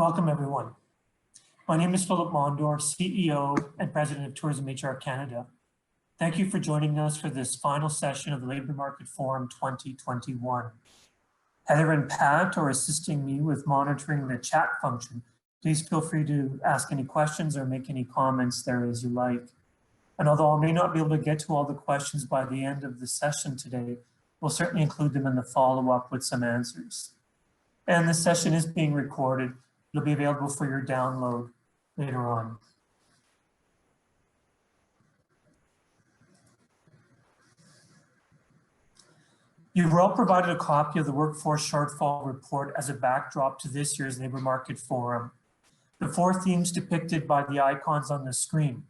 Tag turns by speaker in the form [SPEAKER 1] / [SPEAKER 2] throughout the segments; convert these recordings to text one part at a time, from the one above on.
[SPEAKER 1] Welcome, everyone. My name is Philip Mondor, CEO and President of Tourism HR Canada. Thank you for joining us for this final session of the Labour Market Forum 2021. Heather and Pat are assisting me with monitoring the chat function. Please feel free to ask any questions or make any comments there as you like. And although I may not be able to get to all the questions by the end of the session today, we'll certainly include them in the follow-up with some answers. And the session is being recorded. It'll be available for your download later on. You were all provided a copy of the Workforce Shortfall Report as a backdrop to this year's Labour Market Forum. The four themes depicted by the icons on the screen,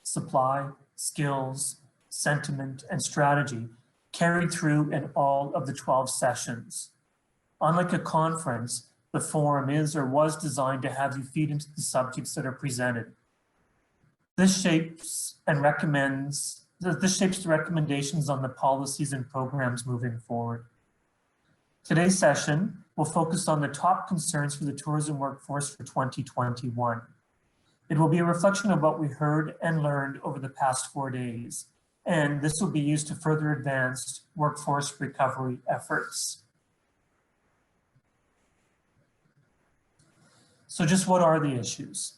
[SPEAKER 1] supply, skills, sentiment, and strategy, carried through in all of the 12 sessions. Unlike a conference, the forum is or was designed to have you feed into the subjects that are presented. This shapes the recommendations on the policies and programs moving forward. Today's session will focus on the top concerns for the tourism workforce for 2021. It will be a reflection of what we heard and learned over the past 4 days, and this will be used to further advance workforce recovery efforts. So just what are the issues?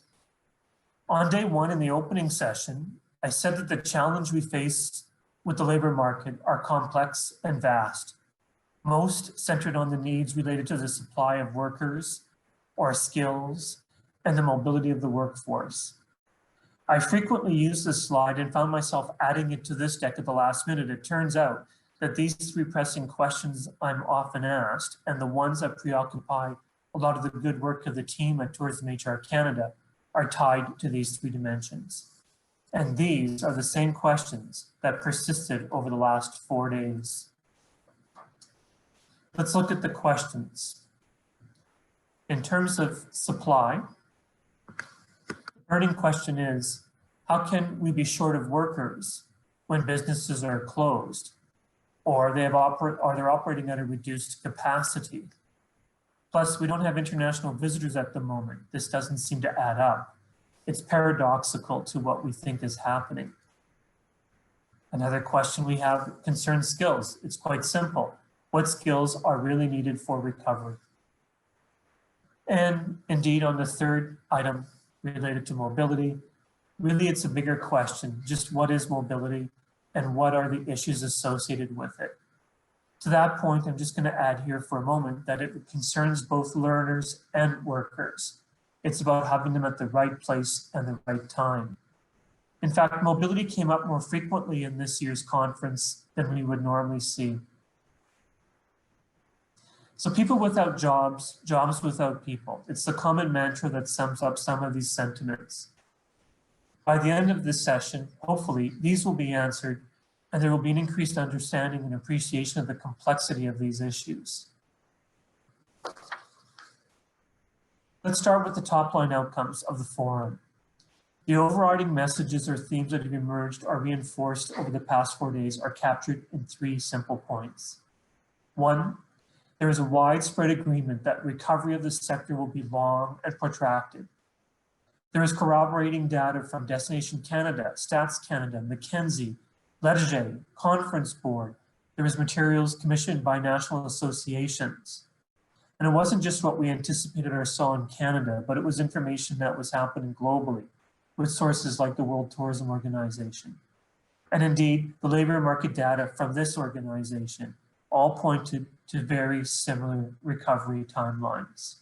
[SPEAKER 1] On day one in the opening session, I said that the challenge we face with the labor market are complex and vast, most centered on the needs related to the supply of workers or skills and the mobility of the workforce. I frequently use this slide and found myself adding it to this deck at the last minute. It turns out that these three pressing questions I'm often asked and the ones that preoccupy a lot of the good work of the team at Tourism HR Canada are tied to these three dimensions. And these are the same questions that persisted over the last 4 days. Let's look at the questions. In terms of supply, the burning question is, how can we be short of workers when businesses are closed or they're operating at a reduced capacity? Plus, we don't have international visitors at the moment. This doesn't seem to add up. It's paradoxical to what we think is happening. Another question we have concerns skills. It's quite simple. What skills are really needed for recovery? And indeed, on the third item related to mobility, really it's a bigger question. Just what is mobility and what are the issues associated with it? To that point, I'm just going to add here for a moment that it concerns both learners and workers. It's about having them at the right place and the right time. In fact, mobility came up more frequently in this year's conference than we would normally see. So people without jobs, jobs without people. It's the common mantra that sums up some of these sentiments. By the end of this session, hopefully, these will be answered and there will be an increased understanding and appreciation of the complexity of these issues. Let's start with the top line outcomes of the forum. The overriding messages or themes that have emerged or reinforced over the past 4 days are captured in 3 simple points. 1, there is a widespread agreement that recovery of the sector will be long and protracted. There is corroborating data from Destination Canada, Stats Canada, McKinsey, Leger, Conference Board. There was materials commissioned by national associations. And it wasn't just what we anticipated or saw in Canada, but it was information that was happening globally with sources like the World Tourism Organization. And indeed, the labor market data from this organization all pointed to very similar recovery timelines.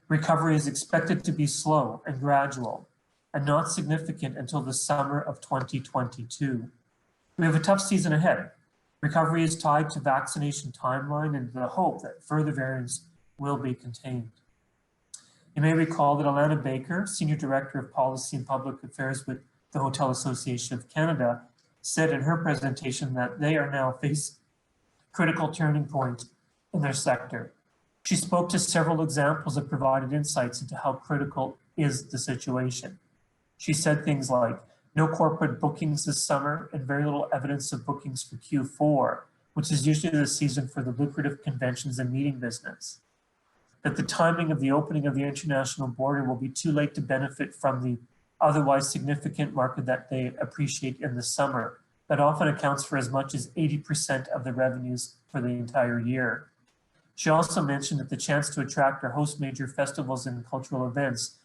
[SPEAKER 1] Recovery is expected to be slow and gradual and not significant until the summer of 2022. We have a tough season ahead. Recovery is tied to vaccination timeline and the hope that further variants will be contained. You may recall that Alana Baker, Senior Director of Policy and Public Affairs with the Hotel Association of Canada, said in her presentation that they are now facing critical turning point in their sector. She spoke to several examples that provided insights into how critical is the situation. She said things like, no corporate bookings this summer and very little evidence of bookings for Q4, which is usually the season for the lucrative conventions and meeting business. that the timing of the opening of the international border will be too late to benefit from the otherwise significant market that they appreciate in the summer. That often accounts for as much as 80% of the revenues for the entire year. She also mentioned that the chance to attract or host major festivals and cultural events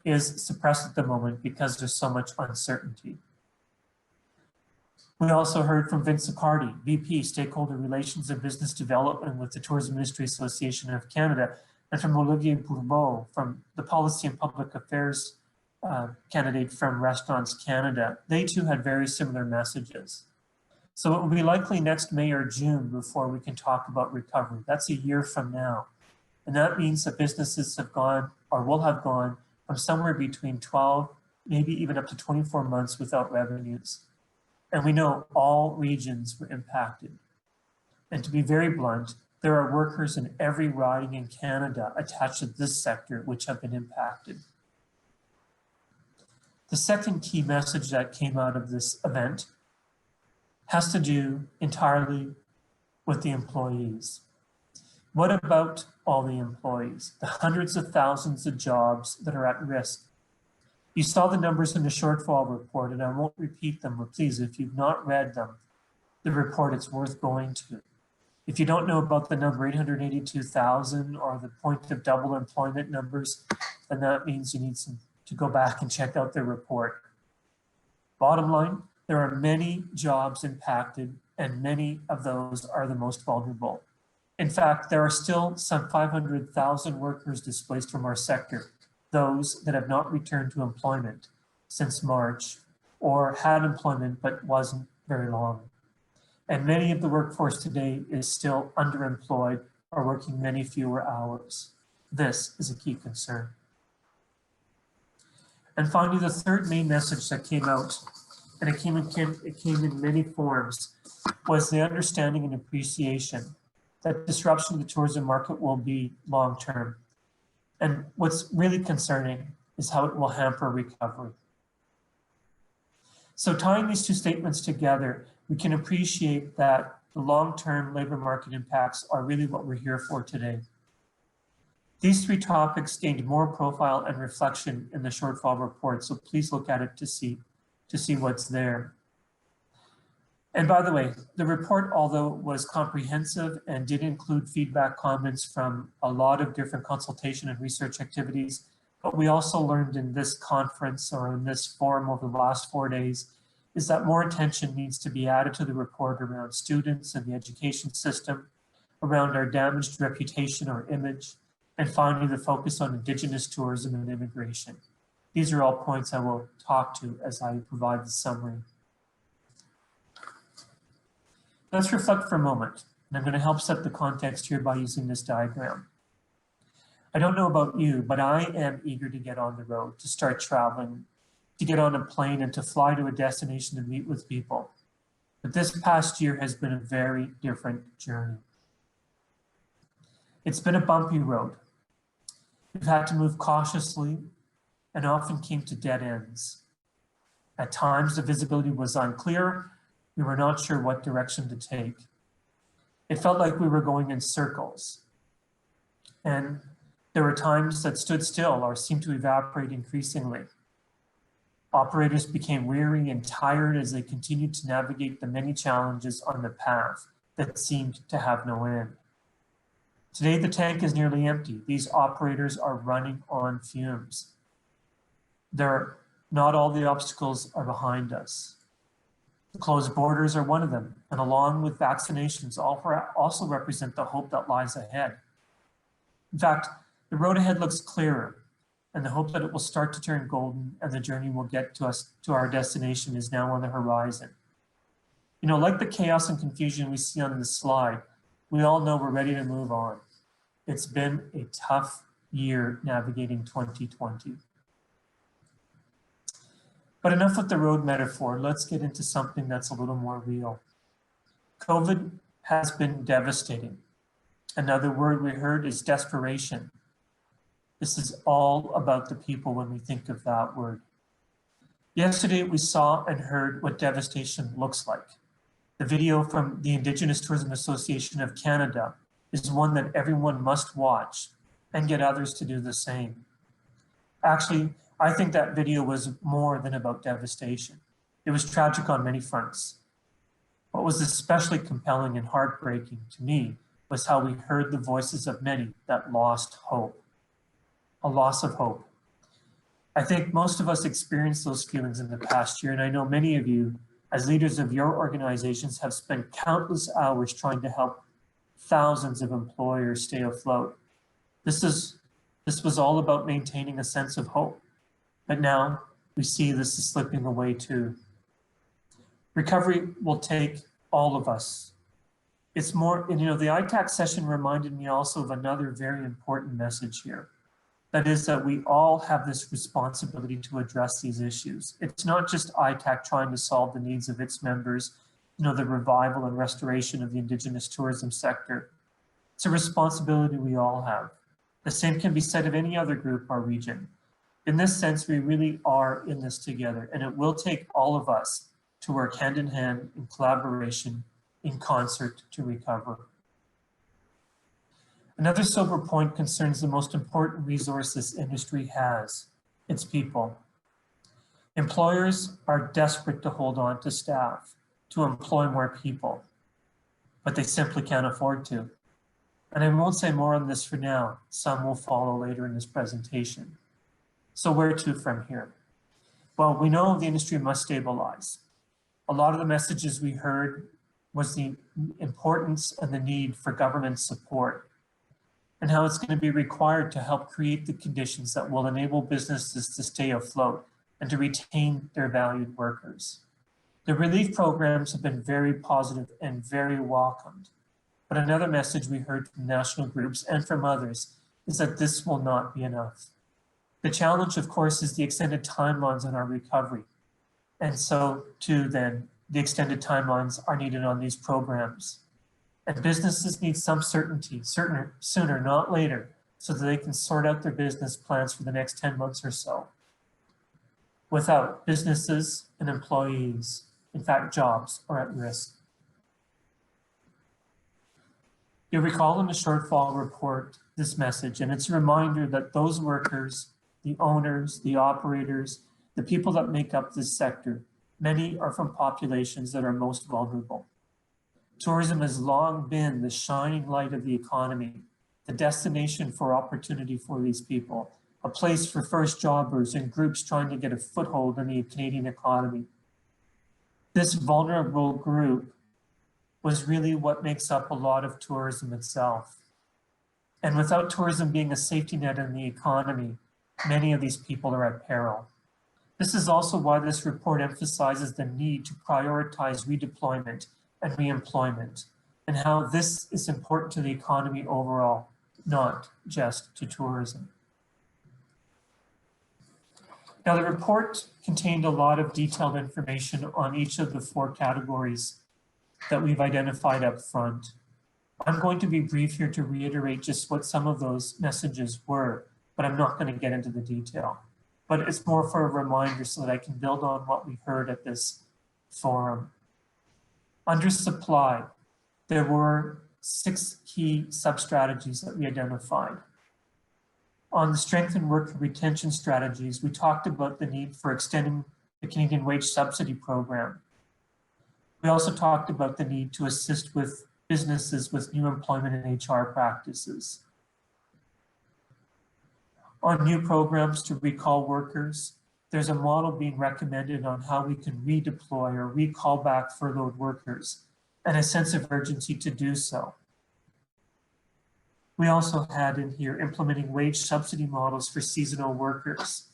[SPEAKER 1] is suppressed at the moment because there's so much uncertainty. We also heard from Vince Accardi, VP, Stakeholder Relations and Business Development with the Tourism Industry Association of Canada, and from Olivier Bourbeau from the Policy and Public Affairs candidate from Restaurants Canada. They too had very similar messages. So it will be likely next May or June before we can talk about recovery. That's a year from now. And that means that businesses have gone or will have gone from somewhere between 12, maybe even up to 24 months without revenues. And we know all regions were impacted. And to be very blunt, there are workers in every riding in Canada attached to this sector which have been impacted. The second key message that came out of this event has to do entirely with the employees. What about all the employees, the hundreds of thousands of jobs that are at risk? You saw the numbers in the shortfall report, and I won't repeat them, but please, if you've not read them, the report, it's worth going to. If you don't know about the number 882,000 or the point of double employment numbers, then that means you need to go back and check out their report. Bottom line, there are many jobs impacted, and many of those are the most vulnerable. In fact, there are still some 500,000 workers displaced from our sector, those that have not returned to employment since March or had employment but wasn't very long. And many of the workforce today is still underemployed or working many fewer hours. This is a key concern. And finally, the third main message that came out, and it came in many forms, was the understanding and appreciation that disruption of the tourism market will be long-term. And what's really concerning is how it will hamper recovery. So tying these two statements together, we can appreciate that the long-term labor market impacts are really what we're here for today. These three topics gained more profile and reflection in the shortfall report, so please look at it to see what's there. And by the way, the report, although it was comprehensive and did include feedback comments from a lot of different consultation and research activities, but we also learned in this conference or in this forum over the last 4 days is that more attention needs to be added to the report around students and the education system, around our damaged reputation or image, and finally the focus on Indigenous tourism and immigration. These are all points I will talk to as I provide the summary. Let's reflect for a moment, and I'm going to help set the context here by using this diagram. I don't know about you, but I am eager to get on the road, to start traveling, to get on a plane and to fly to a destination to meet with people. But this past year has been a very different journey. It's been a bumpy road. We've had to move cautiously and often came to dead ends. At times, the visibility was unclear. We were not sure what direction to take. It felt like we were going in circles. And there were times that stood still or seemed to evaporate increasingly. Operators became weary and tired as they continued to navigate the many challenges on the path that seemed to have no end. Today, the tank is nearly empty. These operators are running on fumes. Not all the obstacles are behind us. The closed borders are one of them, and along with vaccinations, also represent the hope that lies ahead. In fact, the road ahead looks clearer, and the hope that it will start to turn golden and the journey will get to our destination is now on the horizon. You know, like the chaos and confusion we see on this slide, we all know we're ready to move on. It's been a tough year navigating 2020. But enough with the road metaphor. Let's get into something that's a little more real. COVID has been devastating. Another word we heard is desperation. This is all about the people when we think of that word. Yesterday, we saw and heard what devastation looks like. The video from the Indigenous Tourism Association of Canada is one that everyone must watch and get others to do the same. Actually, I think that video was more than about devastation. It was tragic on many fronts. What was especially compelling and heartbreaking to me was how we heard the voices of many that lost hope, a loss of hope. I think most of us experienced those feelings in the past year, and I know many of you, as leaders of your organizations, have spent countless hours trying to help thousands of employers stay afloat. This was all about maintaining a sense of hope, but now we see this is slipping away too. Recovery will take all of us. It's more, and the ITAC session reminded me also of another very important message here. That is that we all have this responsibility to address these issues. It's not just ITAC trying to solve the needs of its members, the revival and restoration of the Indigenous tourism sector. It's a responsibility we all have. The same can be said of any other group or region. In this sense, we really are in this together, and it will take all of us to work hand in hand in collaboration, in concert to recover. Another sober point concerns the most important resource this industry has, its people. Employers are desperate to hold on to staff, to employ more people, but they simply can't afford to. And I won't say more on this for now. Some will follow later in this presentation. So where to from here? Well, we know the industry must stabilize. A lot of the messages we heard was the importance and the need for government support and how it's going to be required to help create the conditions that will enable businesses to stay afloat and to retain their valued workers. The relief programs have been very positive and very welcomed. But another message we heard from national groups and from others is that this will not be enough. The challenge, of course, is the extended timelines on our recovery. And so too, then, the extended timelines are needed on these programs. And businesses need some certainty, sooner, not later, so that they can sort out their business plans for the next 10 months or so. Without, businesses and employees, in fact, jobs, are at risk. You'll recall in the shortfall report this message, and it's a reminder that those workers, the owners, the operators, the people that make up this sector, many are from populations that are most vulnerable. Tourism has long been the shining light of the economy, the destination for opportunity for these people, a place for first jobbers and groups trying to get a foothold in the Canadian economy. This vulnerable group was really what makes up a lot of tourism itself. And without tourism being a safety net in the economy, many of these people are at peril. This is also why this report emphasizes the need to prioritize redeployment and reemployment, and how this is important to the economy overall, not just to tourism. Now, the report contained a lot of detailed information on each of the 4 categories that we've identified up front. I'm going to be brief here to reiterate just what some of those messages were, but I'm not going to get into the detail. But it's more for a reminder so that I can build on what we heard at this forum. Under supply, there were 6 key sub-strategies that we identified. On the strengthened worker retention strategies, we talked about the need for extending the Canadian wage subsidy program. We also talked about the need to assist with businesses with new employment and HR practices. On new programs to recall workers, there's a model being recommended on how we can redeploy or recall back furloughed workers, and a sense of urgency to do so. We also had in here implementing wage subsidy models for seasonal workers.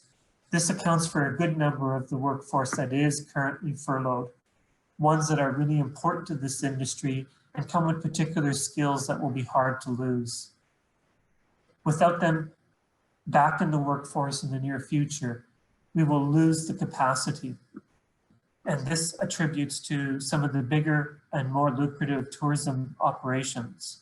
[SPEAKER 1] This accounts for a good number of the workforce that is currently furloughed, ones that are really important to this industry and come with particular skills that will be hard to lose. Without them back in the workforce in the near future, we will lose the capacity. And this attributes to some of the bigger and more lucrative tourism operations.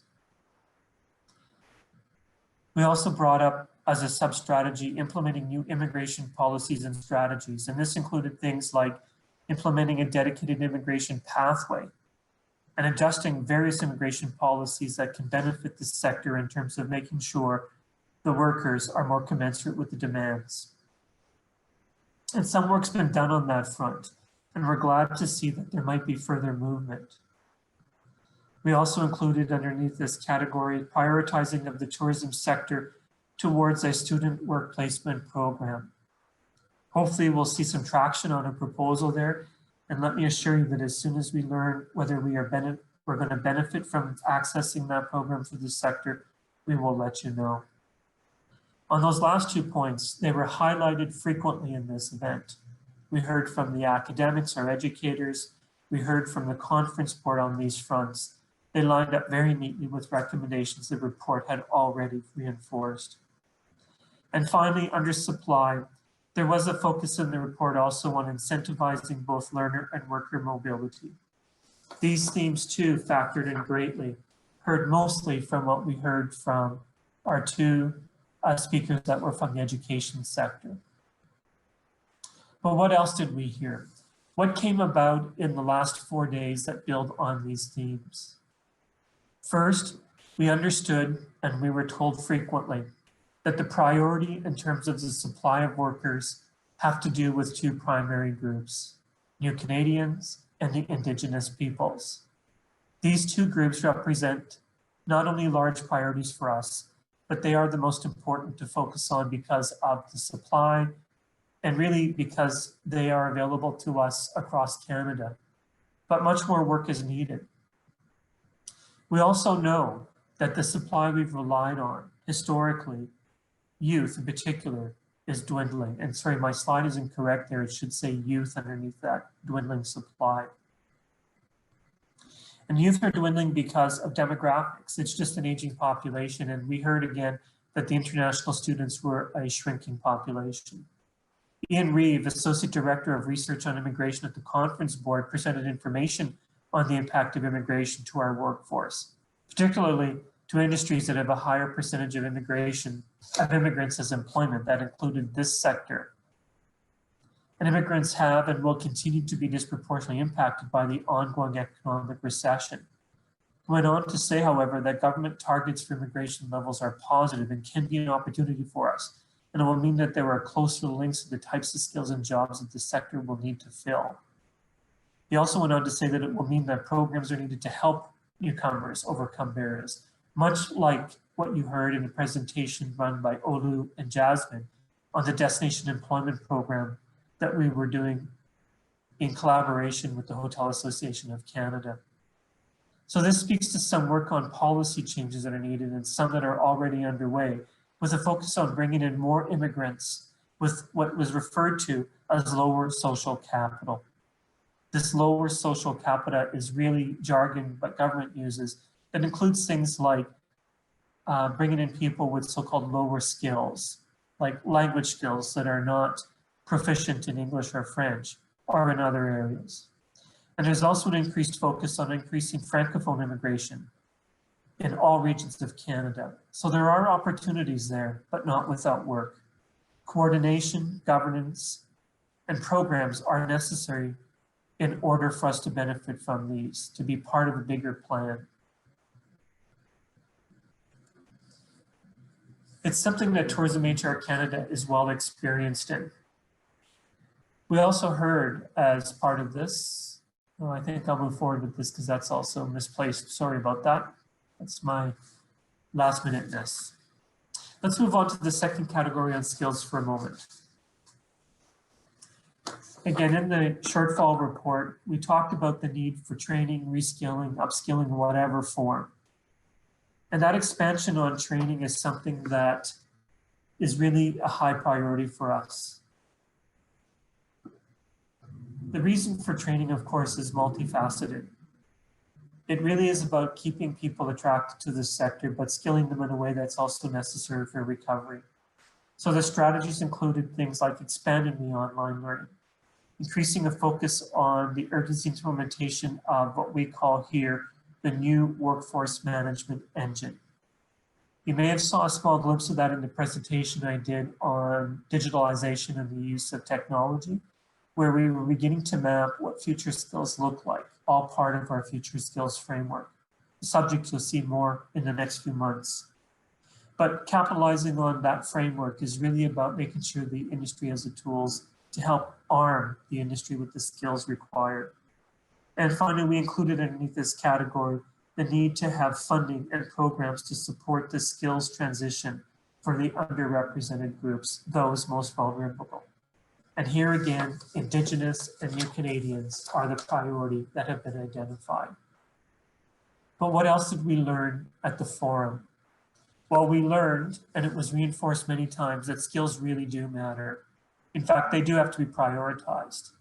[SPEAKER 1] We also brought up as a sub-strategy implementing new immigration policies and strategies. And this included things like implementing a dedicated immigration pathway and adjusting various immigration policies that can benefit the sector in terms of making sure the workers are more commensurate with the demands. And some work's been done on that front, and we're glad to see that there might be further movement. We also included underneath this category prioritizing of the tourism sector towards a student work placement program. Hopefully we'll see some traction on a proposal there, and let me assure you that as soon as we learn whether we're going to benefit from accessing that program for this sector, we will let you know. On those last 2 points, they were highlighted frequently in this event. We heard from the academics, our educators, we heard from the conference board on these fronts. They lined up very neatly with recommendations the report had already reinforced. And finally, under supply, there was a focus in the report also on incentivizing both learner and worker mobility. These themes too factored in greatly, heard mostly from what we heard from our 2 speakers that were from the education sector. But what else did we hear? What came about in the last 4 days that build on these themes? First, we understood, and we were told frequently, that the priority in terms of the supply of workers have to do with 2 primary groups, New Canadians and the Indigenous peoples. These 2 groups represent not only large priorities for us, but they are the most important to focus on because of the supply and really because they are available to us across Canada. But much more work is needed. We also know that the supply we've relied on historically, youth in particular, is dwindling. And sorry, my slide is incorrect there. It should say youth underneath that dwindling supply. And youth are dwindling because of demographics. It's just an aging population. And we heard again that the international students were a shrinking population. Ian Reeve, Associate Director of Research on Immigration at the Conference Board, presented information on the impact of immigration to our workforce, particularly to industries that have a higher percentage of immigrants as employment. That included this sector. And immigrants have and will continue to be disproportionately impacted by the ongoing economic recession. He went on to say, however, that government targets for immigration levels are positive and can be an opportunity for us. And it will mean that there are closer links to the types of skills and jobs that the sector will need to fill. He also went on to say that it will mean that programs are needed to help newcomers overcome barriers, much like what you heard in the presentation run by Olu and Jasmine on the Destination Employment Program that we were doing in collaboration with the Hotel Association of Canada. So this speaks to some work on policy changes that are needed and some that are already underway, with a focus on bringing in more immigrants with what was referred to as lower social capital. This lower social capita is really jargon that government uses that includes things like bringing in people with so-called lower skills, like language skills that are not proficient in English or French or in other areas. And there's also an increased focus on increasing Francophone immigration in all regions of Canada. So there are opportunities there, but not without work. Coordination, governance, and programs are necessary in order for us to benefit from these, to be part of a bigger plan. It's something that Tourism HR Canada is well experienced in. We also heard as part of this, I think I'll move forward with this because that's also misplaced. Sorry about that. That's my last minuteness. Let's move on to the second category on skills for a moment. Again, in the shortfall report, we talked about the need for training, reskilling, upskilling, whatever form. And that expansion on training is something that is really a high priority for us. The reason for training, of course, is multifaceted. It really is about keeping people attracted to this sector, but skilling them in a way that's also necessary for recovery. So the strategies included things like expanding the online learning, increasing a focus on the urgency implementation of what we call here the new workforce management engine. You may have saw a small glimpse of that in the presentation I did on digitalization and the use of technology, where we were beginning to map what future skills look like, all part of our future skills framework, a subject you'll see more in the next few months. But capitalizing on that framework is really about making sure the industry has the tools to help arm the industry with the skills required. And finally, we included underneath this category the need to have funding and programs to support the skills transition for the underrepresented groups, those most vulnerable. And here again, Indigenous and New Canadians are the priority that have been identified. But what else did we learn at the forum? Well, we learned, and it was reinforced many times, that skills really do matter. In fact, they do have to be prioritized.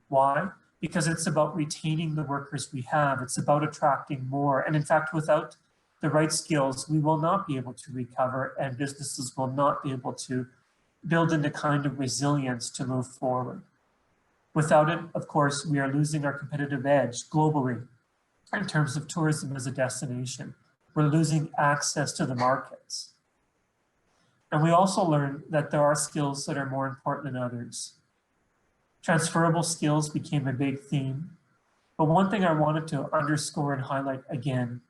[SPEAKER 1] Why? Because it's about retaining the workers we have. It's about attracting more. And in fact, without the right skills, we will not be able to recover, and businesses will not be able to build in the kind of resilience to move forward. Without it, of course, we are losing our competitive edge globally in terms of tourism as a destination. We're losing access to the markets. And we also learned that there are skills that are more important than others. Transferable skills became a big theme. But one thing I wanted to underscore and highlight again,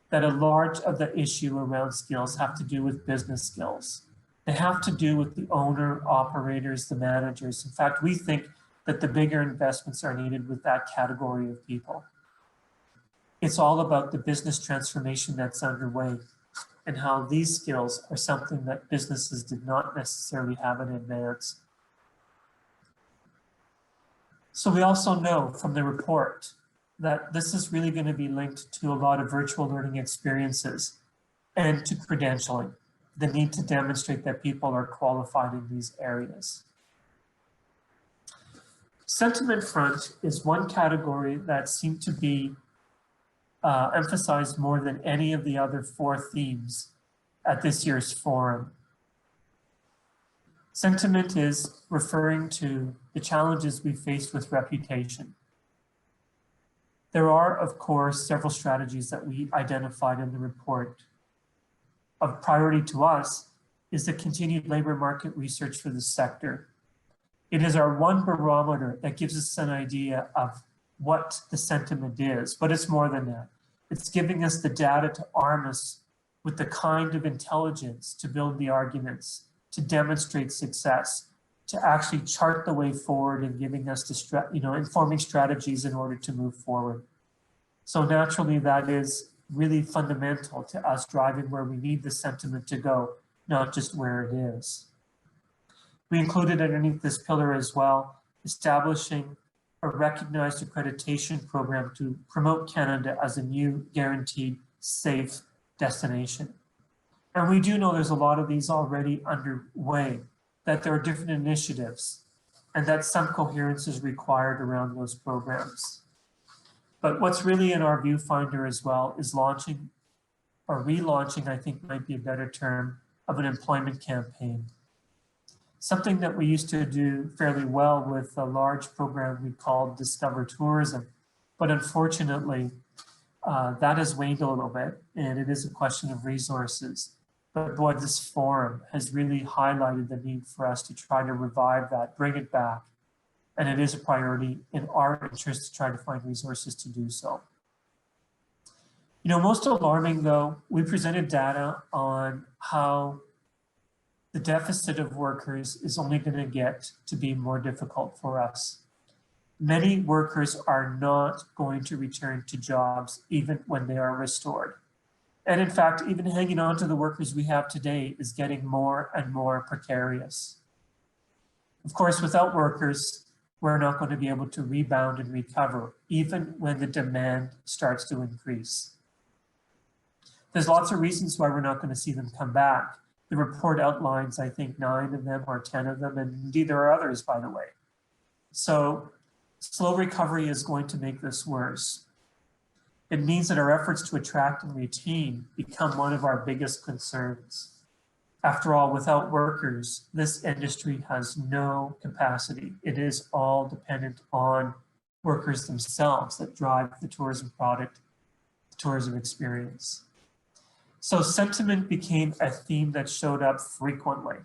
[SPEAKER 1] that a large of the issue around skills have to do with business skills. They have to do with the owner, operators, the managers. In fact, we think that the bigger investments are needed with that category of people. It's all about the business transformation that's underway and how these skills are something that businesses did not necessarily have in advance. So we also know from the report that this is really going to be linked to a lot of virtual learning experiences and to credentialing, the need to demonstrate that people are qualified in these areas. Sentiment front is one category that seemed to be emphasized more than any of the other four themes at this year's forum. Sentiment is referring to the challenges we faced with reputation. There are, of course, several strategies that we identified in the report. Of priority to us is the continued labor market research for the sector. It is our one barometer that gives us an idea of what the sentiment is, but it's more than that. It's giving us the data to arm us with the kind of intelligence to build the arguments, to demonstrate success, to actually chart the way forward and giving us the informing strategies in order to move forward. So naturally, that is really fundamental to us driving where we need the sentiment to go, not just where it is. We included underneath this pillar as well, establishing a recognized accreditation program to promote Canada as a new guaranteed safe destination. And we do know there's a lot of these already underway, that there are different initiatives and that some coherence is required around those programs. But what's really in our viewfinder as well is launching or relaunching, I think might be a better term, of an employment campaign. Something that we used to do fairly well with a large program we called Discover Tourism. But unfortunately, that has waned a little bit, and it is a question of resources. But boy, this forum has really highlighted the need for us to try to revive that, bring it back. And it is a priority in our interest to try to find resources to do so. You know, most alarming though, we presented data on how the deficit of workers is only going to get to be more difficult for us. Many workers are not going to return to jobs even when they are restored. And in fact, even hanging on to the workers we have today is getting more and more precarious. Of course, without workers, we're not going to be able to rebound and recover, even when the demand starts to increase. There's lots of reasons why we're not going to see them come back. The report outlines, I think, 9 of them or 10 of them, and indeed there are others, by the way. So slow recovery is going to make this worse. It means that our efforts to attract and retain become one of our biggest concerns. After all, without workers, this industry has no capacity. It is all dependent on workers themselves that drive the tourism product, the tourism experience. So sentiment became a theme that showed up frequently.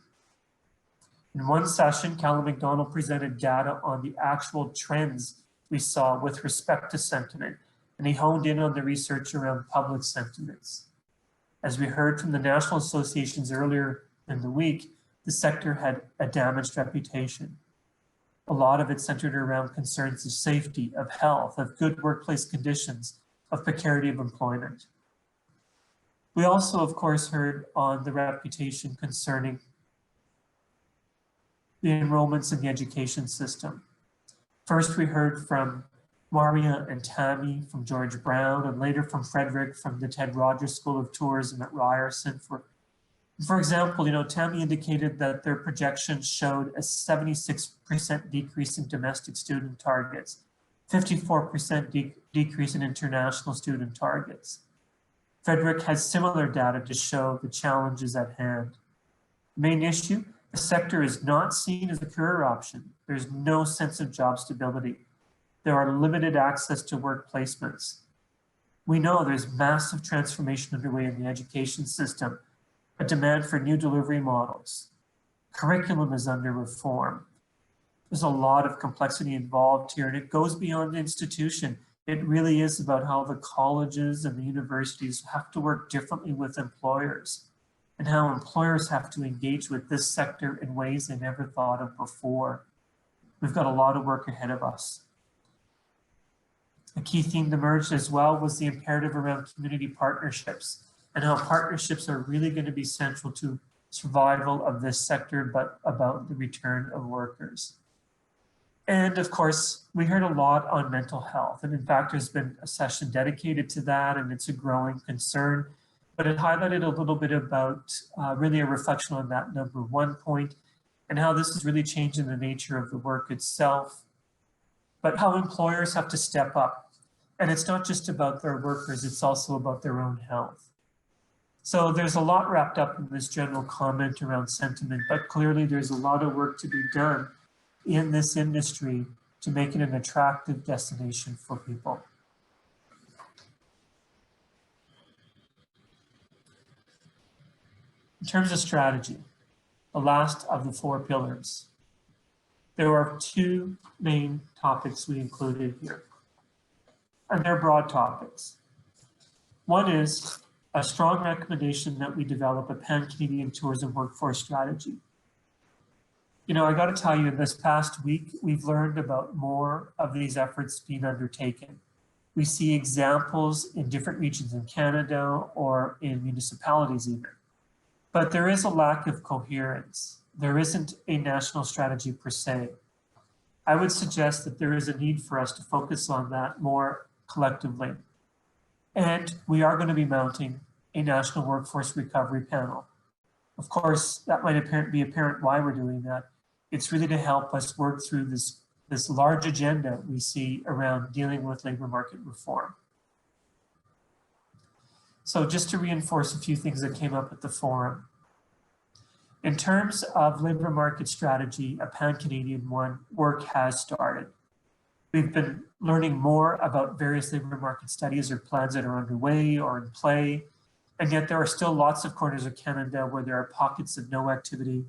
[SPEAKER 1] In one session, Callum McDonald presented data on the actual trends we saw with respect to sentiment, and he honed in on the research around public sentiments. As we heard from the national associations earlier in the week, the sector had a damaged reputation. A lot of it centered around concerns of safety, of health, of good workplace conditions, of precarity of employment. We also, of course, heard on the reputation concerning the enrollments in the education system. First, we heard from Maria and Tammy from George Brown, and later from Frederick from the Ted Rogers School of Tourism at Ryerson. For example, Tammy indicated that their projections showed a 76% decrease in domestic student targets, 54% decrease in international student targets. Frederick has similar data to show the challenges at hand. Main issue, the sector is not seen as a career option. There's no sense of job stability. There are limited access to work placements. We know there's massive transformation underway in the education system, a demand for new delivery models. Curriculum is under reform. There's a lot of complexity involved here, and it goes beyond the institution. It really is about how the colleges and the universities have to work differently with employers, and how employers have to engage with this sector in ways they never thought of before. We've got a lot of work ahead of us. A key theme that emerged as well was the imperative around community partnerships, and how partnerships are really going to be central to survival of this sector, but about the return of workers. And of course, we heard a lot on mental health. And in fact, there's been a session dedicated to that, and it's a growing concern. But it highlighted a little bit about really a reflection on that number one point, and how this is really changing the nature of the work itself, but how employers have to step up. And it's not just about their workers, it's also about their own health. So there's a lot wrapped up in this general comment around sentiment, but clearly there's a lot of work to be done in this industry to make it an attractive destination for people. In terms of strategy, the last of the 4 pillars, there are 2 main topics we included here, and they're broad topics. One is a strong recommendation that we develop a pan-Canadian tourism workforce strategy. I got to tell you, in this past week, we've learned about more of these efforts being undertaken. We see examples in different regions in Canada or in municipalities even. But there is a lack of coherence. There isn't a national strategy per se. I would suggest that there is a need for us to focus on that more collectively. And we are going to be mounting a national workforce recovery panel. Of course, that might be apparent why we're doing that. It's really to help us work through this large agenda we see around dealing with labor market reform. So just to reinforce a few things that came up at the forum. In terms of labor market strategy, a pan-Canadian one, work has started. We've been learning more about various labor market studies or plans that are underway or in play, and yet there are still lots of corners of Canada where there are pockets of no activity.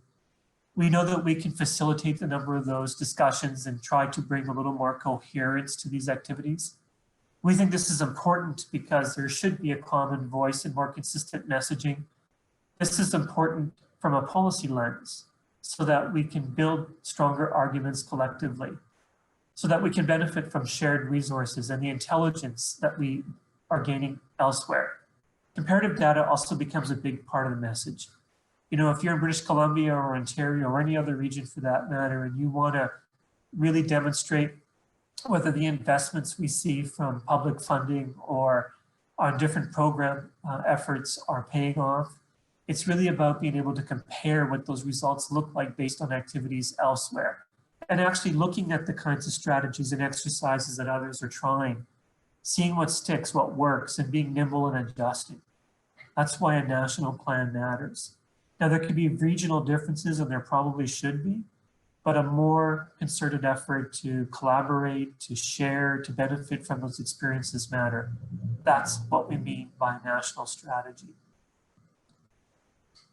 [SPEAKER 1] We know that we can facilitate the number of those discussions and try to bring a little more coherence to these activities. We think this is important because there should be a common voice and more consistent messaging. This is important from a policy lens so that we can build stronger arguments collectively, so that we can benefit from shared resources and the intelligence that we are gaining elsewhere. Comparative data also becomes a big part of the message. If you're in British Columbia or Ontario or any other region for that matter, and you want to really demonstrate whether the investments we see from public funding or on different program efforts are paying off, it's really about being able to compare what those results look like based on activities elsewhere, and actually looking at the kinds of strategies and exercises that others are trying, seeing what sticks, what works, and being nimble and adjusting. That's why a national plan matters. Now, there could be regional differences, and there probably should be, but a more concerted effort to collaborate, to share, to benefit from those experiences matter. That's what we mean by national strategy.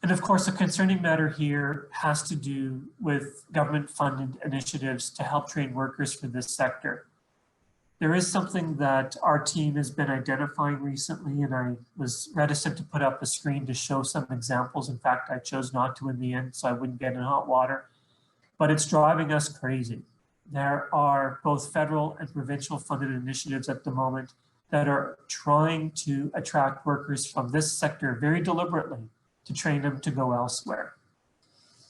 [SPEAKER 1] And of course, a concerning matter here has to do with government-funded initiatives to help train workers for this sector. There is something that our team has been identifying recently, and I was reticent to put up a screen to show some examples. In fact, I chose not to in the end so I wouldn't get in hot water, but it's driving us crazy. There are both federal and provincial funded initiatives at the moment that are trying to attract workers from this sector very deliberately to train them to go elsewhere.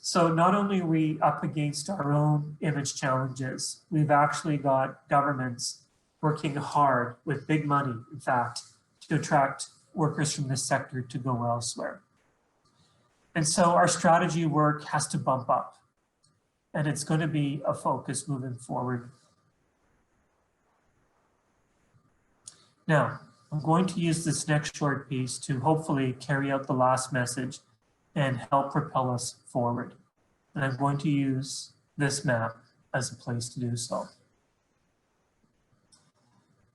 [SPEAKER 1] So not only are we up against our own image challenges, we've actually got governments working hard with big money, in fact, to attract workers from this sector to go elsewhere. And so our strategy work has to bump up, and it's going to be a focus moving forward. Now, I'm going to use this next short piece to hopefully carry out the last message and help propel us forward. And I'm going to use this map as a place to do so.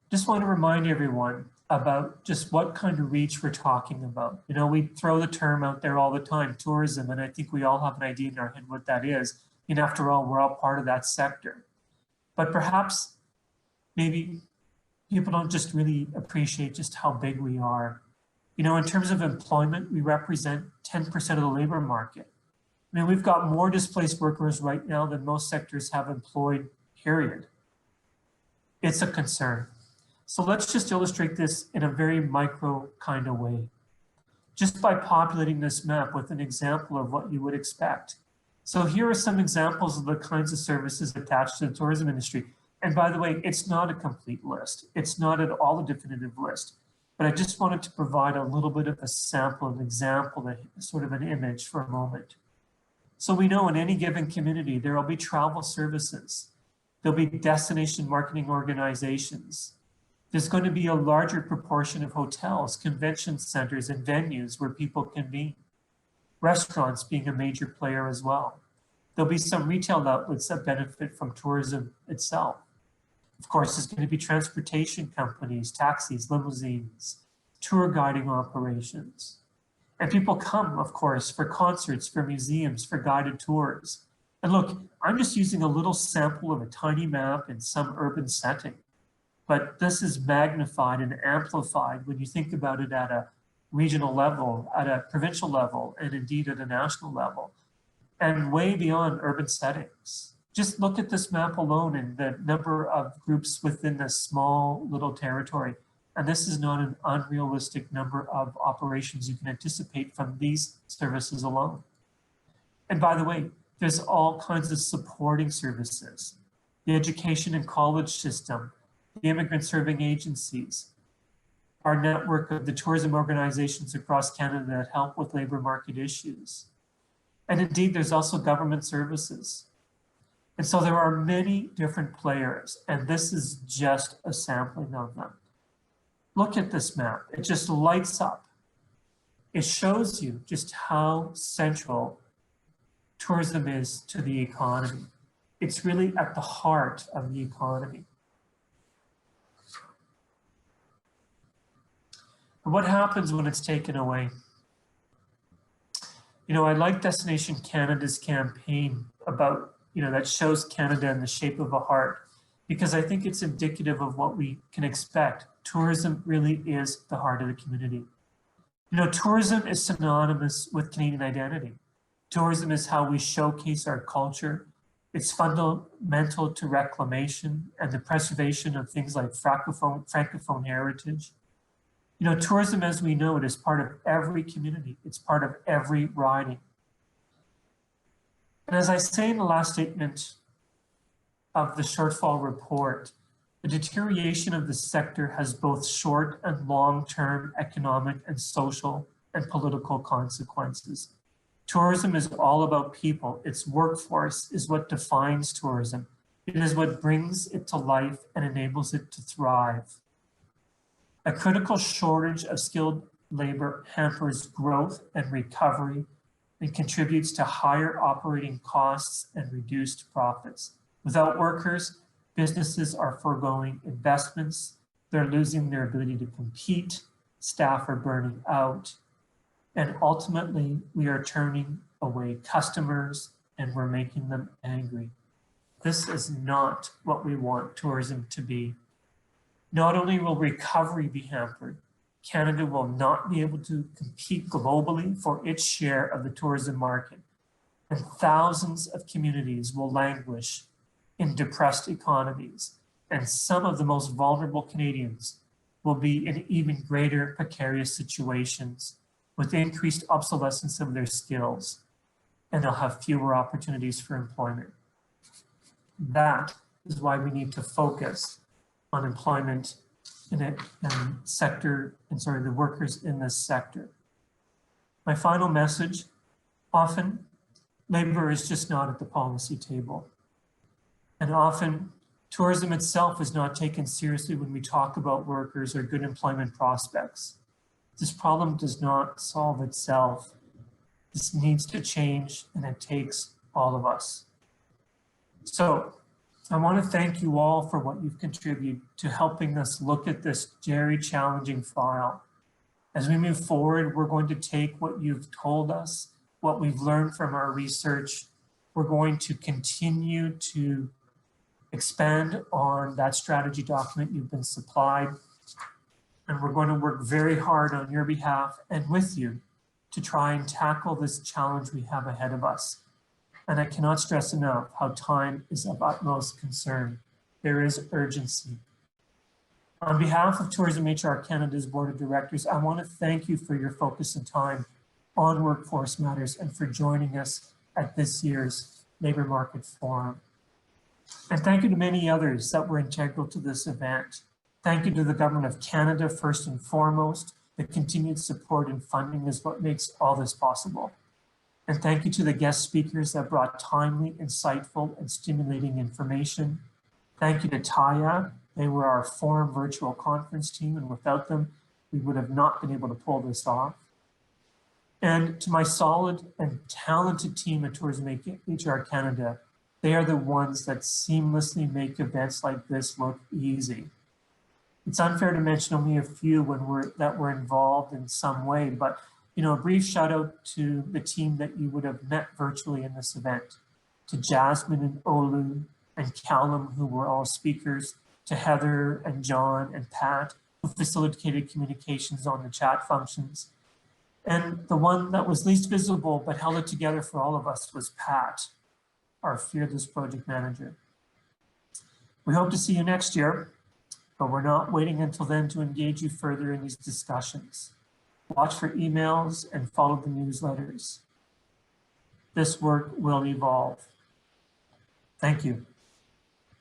[SPEAKER 1] Just want to remind everyone about just what kind of reach we're talking about. You know, we throw the term out there all the time, tourism, and I think we all have an idea in our head what that is. And after all, we're all part of that sector. But perhaps maybe people don't just really appreciate just how big we are. You know, in terms of employment, we represent 10% of the labor market. I mean, we've got more displaced workers right now than most sectors have employed, period. It's a concern. So let's just illustrate this in a very micro kind of way, just by populating this map with an example of what you would expect. So here are some examples of the kinds of services attached to the tourism industry. And by the way, it's not a complete list. It's not at all a definitive list, but I just wanted to provide a little bit of a sample, an example, sort of an image for a moment. So we know in any given community, there will be travel services. There'll be destination marketing organizations. There's going to be a larger proportion of hotels, convention centers, and venues where people can be. Restaurants being a major player as well. There'll be some retail outlets that benefit from tourism itself. Of course, there's going to be transportation companies, taxis, limousines, tour guiding operations. And people come, of course, for concerts, for museums, for guided tours. And look, I'm just using a little sample of a tiny map in some urban setting. But this is magnified and amplified when you think about it at a regional level, at a provincial level, and indeed at a national level, and way beyond urban settings. Just look at this map alone and the number of groups within this small little territory. And this is not an unrealistic number of operations you can anticipate from these services alone. And by the way, there's all kinds of supporting services, the education and college system, the immigrant serving agencies, our network of the tourism organizations across Canada that help with labor market issues. And indeed, there's also government services. And so there are many different players, and this is just a sampling of them. Look at this map, it just lights up. It shows you just how central tourism is to the economy. It's really at the heart of the economy. What happens when it's taken away? You know, I like Destination Canada's campaign about, that shows Canada in the shape of a heart, because I think it's indicative of what we can expect. Tourism really is the heart of the community. Tourism is synonymous with Canadian identity. Tourism is how we showcase our culture. It's fundamental to reclamation and the preservation of things like Francophone heritage. Tourism, as we know it, is part of every community. It's part of every riding. And as I say in the last statement of the shortfall report, the deterioration of the sector has both short and long-term economic and social and political consequences. Tourism is all about people. Its workforce is what defines tourism. It is what brings it to life and enables it to thrive. A critical shortage of skilled labor hampers growth and recovery and contributes to higher operating costs and reduced profits. Without workers, businesses are foregoing investments, they're losing their ability to compete, staff are burning out, and ultimately we are turning away customers and we're making them angry. This is not what we want tourism to be. Not only will recovery be hampered, Canada will not be able to compete globally for its share of the tourism market, and thousands of communities will languish in depressed economies, and some of the most vulnerable Canadians will be in even greater precarious situations with increased obsolescence of their skills, and they'll have fewer opportunities for employment. That is why we need to focus on employment in a sector, and sorry, the workers in this sector. My final message, often labor is just not at the policy table. And often tourism itself is not taken seriously when we talk about workers or good employment prospects. This problem does not solve itself. This needs to change, and it takes all of us. So I want to thank you all for what you've contributed to helping us look at this very challenging file. As we move forward, we're going to take what you've told us, what we've learned from our research. We're going to continue to expand on that strategy document you've been supplied. And we're going to work very hard on your behalf and with you to try and tackle this challenge we have ahead of us. And I cannot stress enough how time is of utmost concern. There is urgency. On behalf of Tourism HR Canada's Board of Directors, I want to thank you for your focus and time on workforce matters and for joining us at this year's Labour Market Forum. And thank you to many others that were integral to this event. Thank you to the Government of Canada, first and foremost. The continued support and funding is what makes all this possible. And thank you to the guest speakers that brought timely, insightful, and stimulating information. Thank you to Taya. They were our forum virtual conference team, and without them, we would have not been able to pull this off. And to my solid and talented team at Tourism HR Canada, they are the ones that seamlessly make events like this look easy. It's unfair to mention only a few that were involved in some way, but a brief shout out to the team that you would have met virtually in this event, to Jasmine and Olu and Callum, who were all speakers, to Heather and John and Pat, who facilitated communications on the chat functions. And the one that was least visible but held it together for all of us was Pat, our fearless project manager. We hope to see you next year, but we're not waiting until then to engage you further in these discussions. Watch for emails and follow the newsletters. This work will evolve. Thank you.